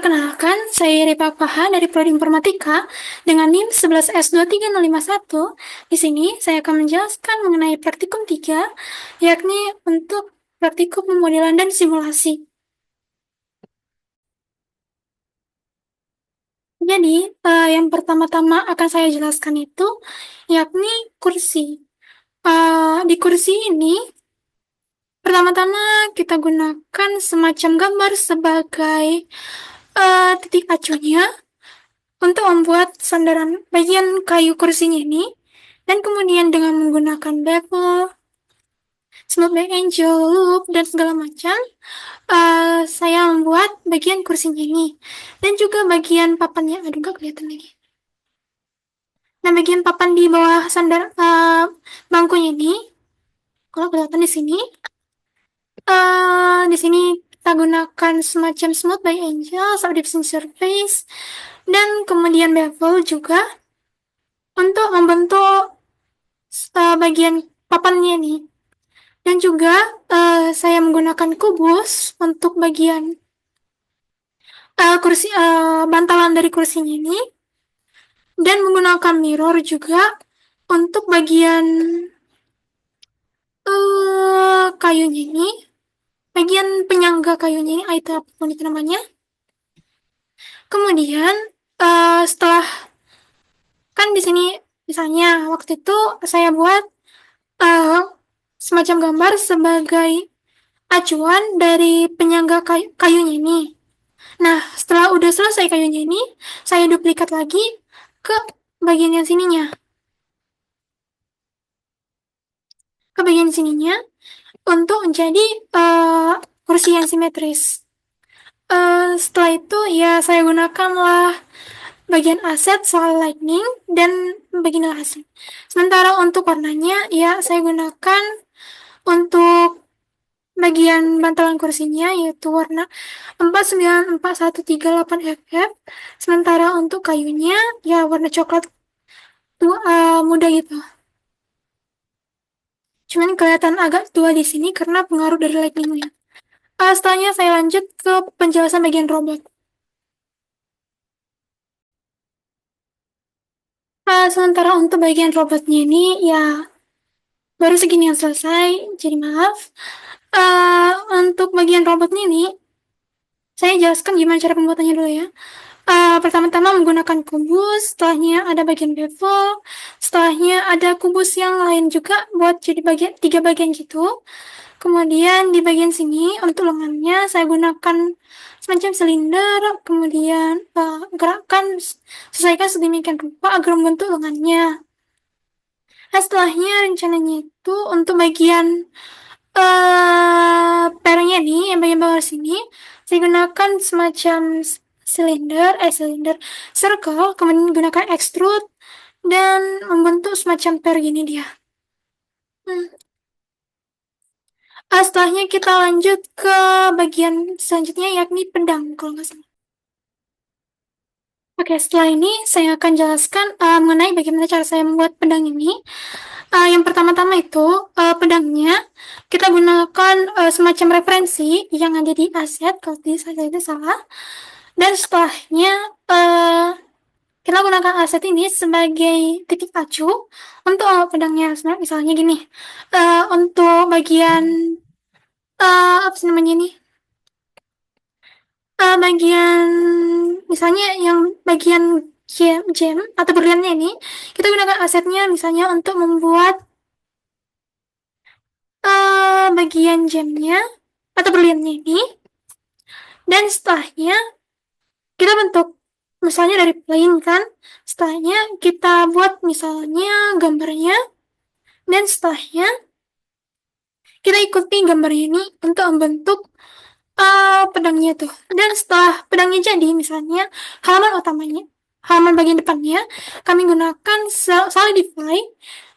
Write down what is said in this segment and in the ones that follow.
Perkenalkan, saya Ripa Paha dari Prodi Informatika dengan NIM 11S23051. Di sini saya akan menjelaskan mengenai praktikum 3, yakni untuk praktikum pemodelan dan simulasi. Jadi, yang pertama-tama akan saya jelaskan itu yakni kursi. Di kursi ini, pertama-tama kita gunakan semacam gambar sebagai titik acunya untuk membuat sandaran bagian kayu kursinya ini, dan kemudian dengan menggunakan bevel, smooth back angel, loop, dan segala macam, saya membuat bagian kursinya ini, dan juga bagian papannya. Aduh, gak kelihatan lagi. Nah, bagian papan di bawah sandar bangkunya ini, kalau kelihatan di sini, di sini kita gunakan semacam smooth by angel, subdivision surface, dan kemudian bevel juga untuk membentuk bagian papannya nih. Dan juga saya menggunakan kubus untuk bagian kursi bantalan dari kursinya ini, dan menggunakan mirror juga untuk bagian kayunya ini, bagian penyangga kayunya ini, itu apapun itu namanya. Kemudian setelah kan di sini misalnya waktu itu saya buat semacam gambar sebagai acuan dari penyangga kayunya ini. Nah, setelah udah selesai kayunya ini, saya duplikat lagi ke bagian yang sininya. Ke bagian sininya untuk menjadi kursi yang simetris. Setelah itu ya saya gunakanlah bagian aset soal lightning dan bagian hasil. Sementara untuk warnanya ya saya gunakan untuk bagian bantalan kursinya yaitu warna 494138FF. Sementara untuk kayunya ya warna coklat muda gitu. Cuman kelihatan agak tua di sini karena pengaruh dari lightningnya. Setelahnya saya lanjut ke penjelasan bagian robot. Sementara untuk bagian robotnya ini ya baru segini yang selesai, jadi maaf. Untuk bagian robotnya ini, saya jelaskan gimana cara pembuatannya dulu ya. Pertama-tama menggunakan kubus, setelahnya ada bagian bevel, setelahnya ada kubus yang lain juga buat jadi tiga bagian gitu. Kemudian di bagian sini untuk lengannya saya gunakan semacam silinder, kemudian gerakkan sesuaikan sedemikian rupa agar membentuk lengannya. Nah, setelahnya rencananya itu untuk bagian pernya nih, yang bagian bawah sini, saya gunakan semacam silinder, circle, kemudian gunakan extrude, dan membentuk semacam per gini dia. Setelahnya kita lanjut ke bagian selanjutnya, yakni pedang, kalau nggak salah. Oke, setelah ini saya akan jelaskan mengenai bagaimana cara saya membuat pedang ini. Yang pertama-tama itu pedangnya kita gunakan semacam referensi yang ada di aset, kalau tidak saya itu salah. Dan setelahnya kita gunakan aset ini sebagai titik acu untuk pedangnya. Misalnya gini, untuk bagian apa sih namanya ini? Bagian misalnya yang bagian gem atau berliannya ini, kita gunakan asetnya misalnya untuk membuat bagian gemnya atau berliannya ini, dan setelahnya kita bentuk misalnya dari plain kan, setelahnya kita buat misalnya gambarnya, dan setelahnya kita ikuti gambarnya ini untuk membentuk pedangnya tuh. Dan setelah pedangnya jadi, misalnya halaman bagian depannya, kami gunakan solidify,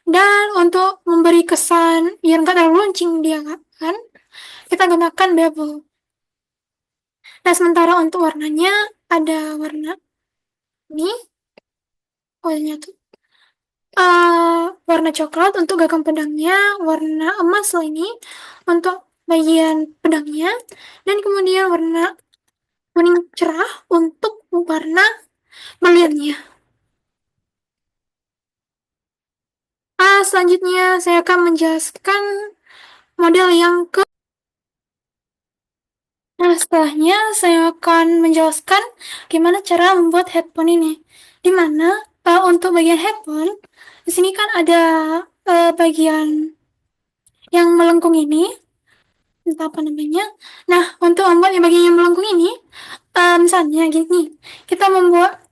dan untuk memberi kesan biar nggak terlalu launching dia kan, kita gunakan bevel. Nah, sementara untuk warnanya ada warna ini, warnanya tuh warna coklat untuk gagang pedangnya, warna emas ini untuk bagian pedangnya, dan kemudian warna kuning cerah untuk warna berliannya. Selanjutnya saya akan menjelaskan model yang ke. Nah, setelahnya saya akan menjelaskan gimana cara membuat headphone ini. Di mana untuk bagian headphone, di sini kan ada bagian yang melengkung ini, entah apa namanya. Nah, untuk membuat yang bagian yang melengkung ini, misalnya gini, kita membuat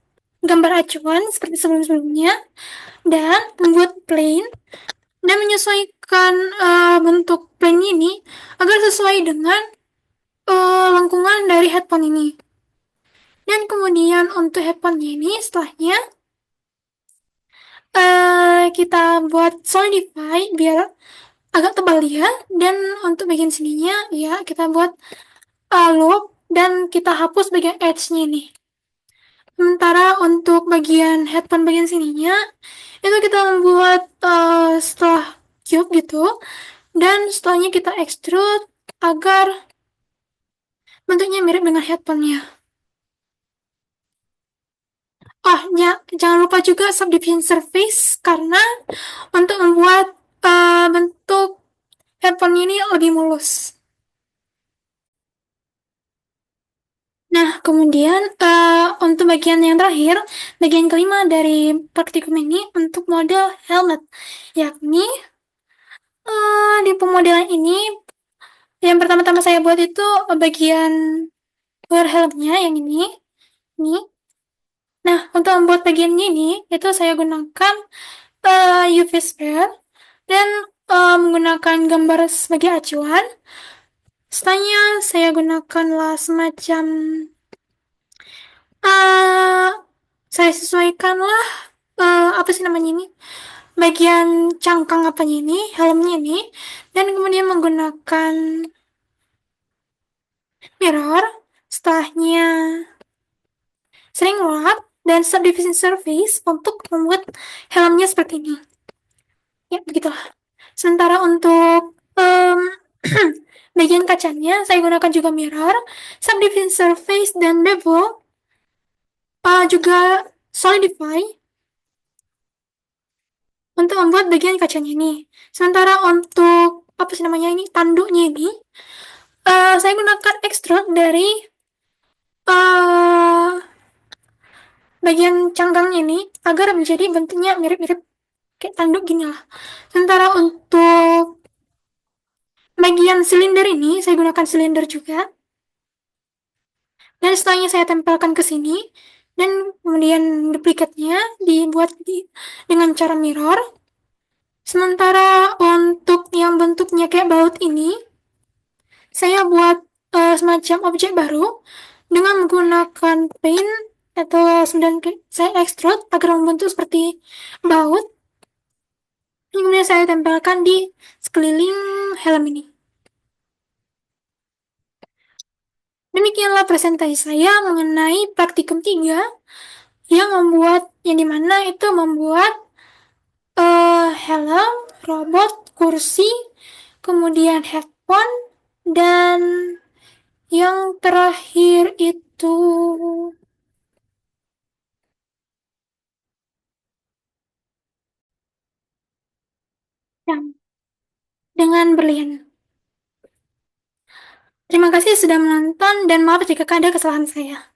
gambar acuan seperti sebelum-sebelumnya, dan membuat plane, dan menyesuaikan bentuk plane ini agar sesuai dengan lengkungan dari headphone ini. Dan kemudian untuk headphone ini setelahnya kita buat solidify biar agak tebal ya. Dan untuk bagian sininya ya kita buat loop dan kita hapus bagian edge-nya ini. Sementara untuk bagian headphone bagian sininya itu kita membuat setelah cube gitu, dan setelahnya kita extrude agar bentuknya mirip dengan headphone-nya. Oh ya, jangan lupa juga subdivision surface karena untuk membuat bentuk headphone ini lebih mulus. Nah, kemudian untuk bagian yang terakhir, bagian kelima dari praktikum ini untuk model helmet, yakni di pemodelan ini yang pertama-tama saya buat itu bagian luar helmnya yang ini. Nah, untuk membuat bagian ini itu saya gunakan UV sphere dan menggunakan gambar sebagai acuan. Setelahnya saya gunakanlah semacam uh, saya sesuaikanlah apa sih namanya ini, bagian cangkang apanya ini, helmnya ini, dan kemudian menggunakan mirror. Setelahnya sering wrap dan subdivision surface untuk membuat helmnya seperti ini. Ya, begitulah. Sementara untuk bagian kacanya, saya gunakan juga mirror, subdivision surface, dan bevel, juga solidify untuk membuat bagian kacanya ini. Sementara untuk apa sih namanya ini, tanduknya ini, saya gunakan extrude dari uh, bagian cangkang ini agar menjadi bentuknya mirip-mirip kayak tanduk gini lah. Sementara untuk bagian silinder ini, saya gunakan silinder juga. Dan setelahnya saya tempelkan ke sini, dan kemudian duplikatnya dibuat dengan cara mirror. Sementara untuk yang bentuknya kayak baut ini, saya buat semacam objek baru dengan menggunakan paint atau kemudian saya extrude agar membentuk seperti baut. Kemudian saya tempelkan di sekeliling helm ini. Demikianlah presentasi saya mengenai praktikum 3 yang dimana itu membuat helm, robot, kursi, kemudian headphone, dan yang terakhir itu yang dengan berlian. Terima kasih sudah menonton dan maaf jika ada kesalahan saya.